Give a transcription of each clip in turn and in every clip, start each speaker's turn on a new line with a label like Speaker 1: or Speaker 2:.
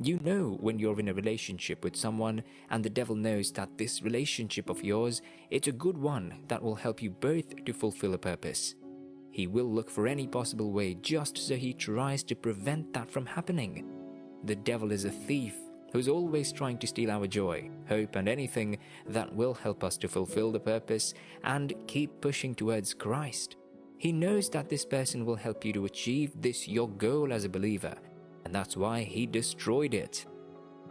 Speaker 1: You know when you're in a relationship with someone and the devil knows that this relationship of yours, it's a good one that will help you both to fulfill a purpose. He will look for any possible way just so he tries to prevent that from happening. The devil is a thief who's always trying to steal our joy, hope, and anything that will help us to fulfill the purpose and keep pushing towards Christ. He knows that this person will help you to achieve this your goal as a believer, and that's why he destroyed it.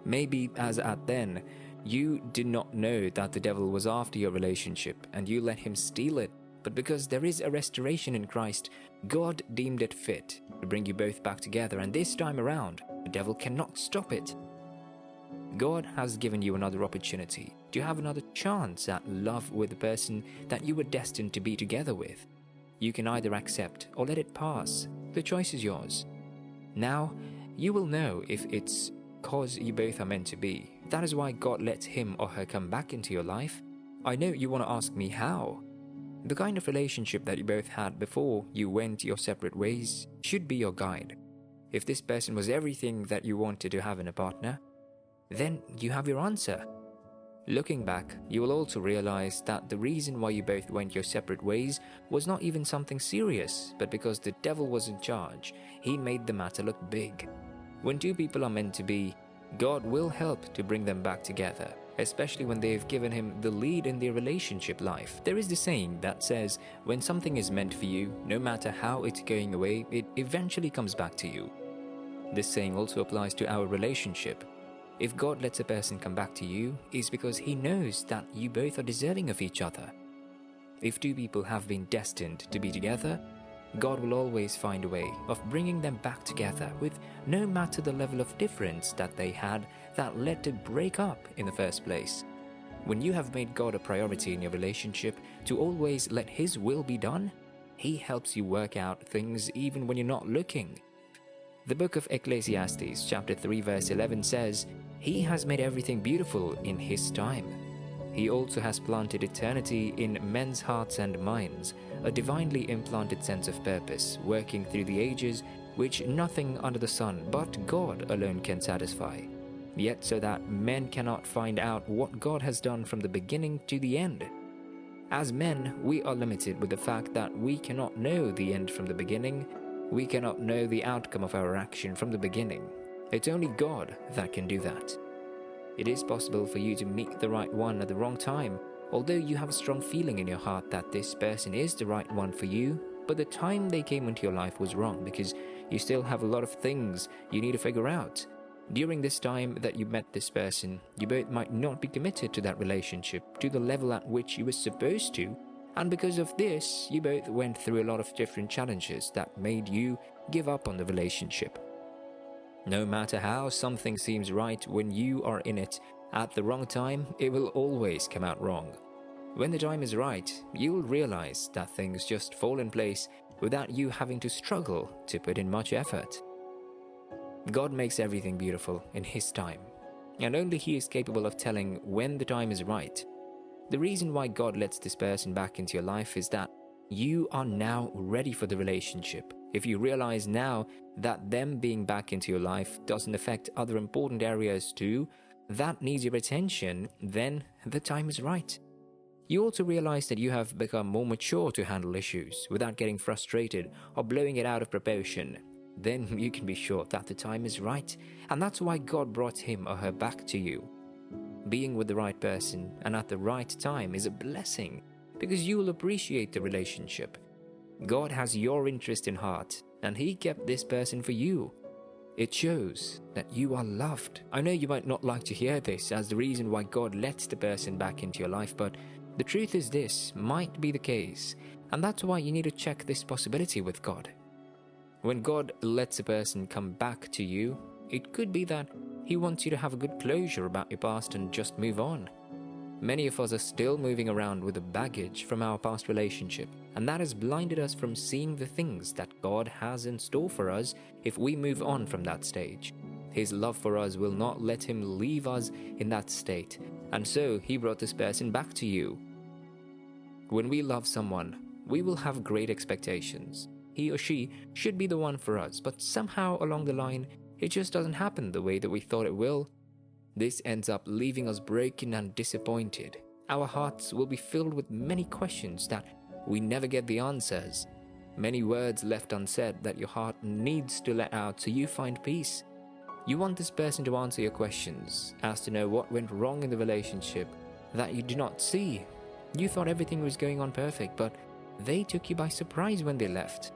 Speaker 1: Maybe as at then, you did not know that the devil was after your relationship and you let him steal it, but because there is a restoration in Christ, God deemed it fit to bring you both back together, and this time around, the devil cannot stop it. God has given you another opportunity to have another chance at love with the person that you were destined to be together with. You can either accept or let it pass. The choice is yours. Now, you will know if it's cause you both are meant to be. That is why God lets him or her come back into your life. I know you want to ask me how. The kind of relationship that you both had before you went your separate ways should be your guide. If this person was everything that you wanted to have in a partner, then you have your answer. Looking back, you will also realize that the reason why you both went your separate ways was not even something serious, but because the devil was in charge. He made the matter look big. When two people are meant to be, God will help to bring them back together, especially when they've given him the lead in their relationship life. There is the saying that says, when something is meant for you, no matter how it's going away, it eventually comes back to you. This saying also applies to our relationship. If God lets a person come back to you, it's because he knows that you both are deserving of each other. If two people have been destined to be together, God will always find a way of bringing them back together with no matter the level of difference that they had that led to break up in the first place. When you have made God a priority in your relationship to always let his will be done, he helps you work out things even when you're not looking. The book of Ecclesiastes chapter 3 verse 11 says, "He has made everything beautiful in his time. He also has planted eternity in men's hearts and minds, a divinely implanted sense of purpose, working through the ages, which nothing under the sun but God alone can satisfy. Yet so that men cannot find out what God has done from the beginning to the end." As men, we are limited with the fact that we cannot know the end from the beginning. We cannot know the outcome of our action from the beginning. It's only God that can do that. It is possible for you to meet the right one at the wrong time, although you have a strong feeling in your heart that this person is the right one for you, but the time they came into your life was wrong because you still have a lot of things you need to figure out. During this time that you met this person, you both might not be committed to that relationship to the level at which you were supposed to, and because of this, you both went through a lot of different challenges that made you give up on the relationship. No matter how something seems right when you are in it, at the wrong time, it will always come out wrong. When the time is right, you'll realize that things just fall in place without you having to struggle to put in much effort. God makes everything beautiful in his time, and only he is capable of telling when the time is right. The reason why God lets this person back into your life is that you are now ready for the relationship. If you realize now that them being back into your life doesn't affect other important areas too, that needs your attention, then the time is right. You also realize that you have become more mature to handle issues without getting frustrated or blowing it out of proportion. Then you can be sure that the time is right, and that's why God brought him or her back to you. Being with the right person and at the right time is a blessing because you will appreciate the relationship. God has your interest in heart, and he kept this person for you. It shows that you are loved. I know you might not like to hear this as the reason why God lets the person back into your life, but the truth is this might be the case, and that's why you need to check this possibility with God. When God lets a person come back to you, it could be that he wants you to have a good closure about your past and just move on. Many of us are still moving around with the baggage from our past relationship, and that has blinded us from seeing the things that God has in store for us if we move on from that stage. His love for us will not let him leave us in that state, and so he brought this person back to you. When we love someone, we will have great expectations. He or she should be the one for us, but somehow along the line, It just doesn't happen the way that we thought it will. This ends up leaving us broken and disappointed. Our hearts will be filled with many questions that we never get the answers. Many words left unsaid that your heart needs to let out so you find peace. You want this person to answer your questions, as to know what went wrong in the relationship that you do not see. You thought everything was going on perfect, but they took you by surprise when they left.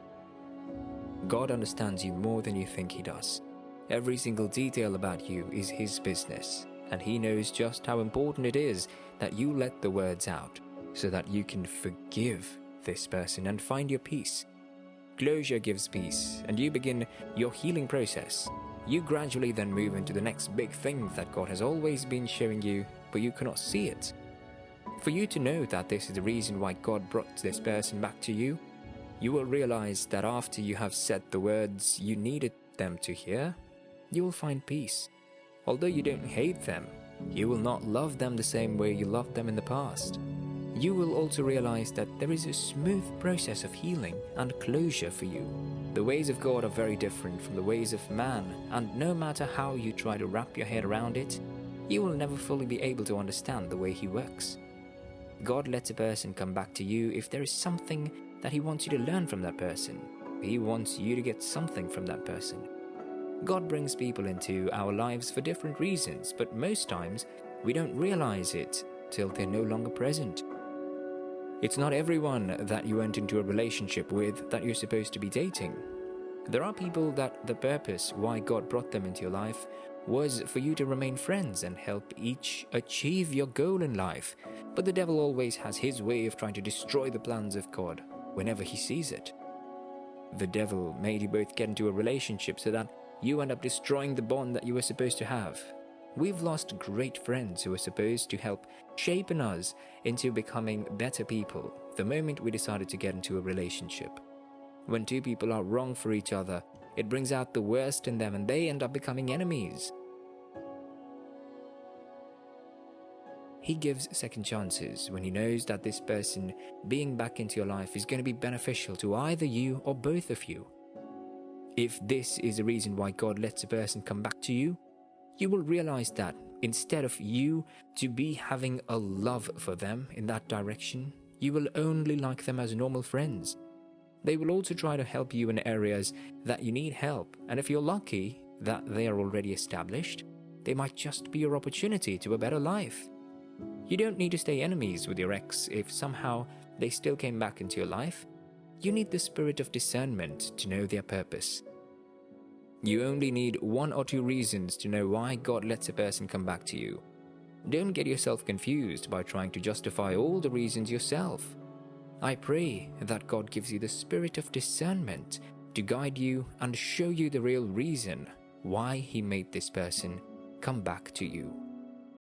Speaker 1: God understands you more than you think He does. Every single detail about you is His business, and He knows just how important it is that you let the words out so that you can forgive this person and find your peace. Closure gives peace, and you begin your healing process. You gradually then move into the next big thing that God has always been showing you, but you cannot see it. For you to know that this is the reason why God brought this person back to you, you will realize that after you have said the words you needed them to hear, you will find peace. Although you don't hate them, you will not love them the same way you loved them in the past. You will also realize that there is a smooth process of healing and closure for you. The ways of God are very different from the ways of man, and no matter how you try to wrap your head around it, you will never fully be able to understand the way He works. God lets a person come back to you if there is something that He wants you to learn from that person. He wants you to get something from that person. God brings people into our lives for different reasons, but most times we don't realize it till they're no longer present. It's not everyone that you went into a relationship with that you're supposed to be dating. There are people that the purpose why God brought them into your life was for you to remain friends and help each achieve your goal in life. But the devil always has his way of trying to destroy the plans of God whenever he sees it. The devil made you both get into a relationship so that you end up destroying the bond that you were supposed to have. We've lost great friends who were supposed to help shape us into becoming better people the moment we decided to get into a relationship. When two people are wrong for each other, it brings out the worst in them and they end up becoming enemies. He gives second chances when He knows that this person being back into your life is going to be beneficial to either you or both of you. If this is the reason why God lets a person come back to you, you will realize that instead of you to be having a love for them in that direction, you will only like them as normal friends. They will also try to help you in areas that you need help, and if you're lucky that they are already established, they might just be your opportunity to a better life. You don't need to stay enemies with your ex if somehow they still came back into your life. You need the spirit of discernment to know their purpose. You only need one or two reasons to know why God lets a person come back to you. Don't get yourself confused by trying to justify all the reasons yourself. I pray that God gives you the spirit of discernment to guide you and show you the real reason why He made this person come back to you.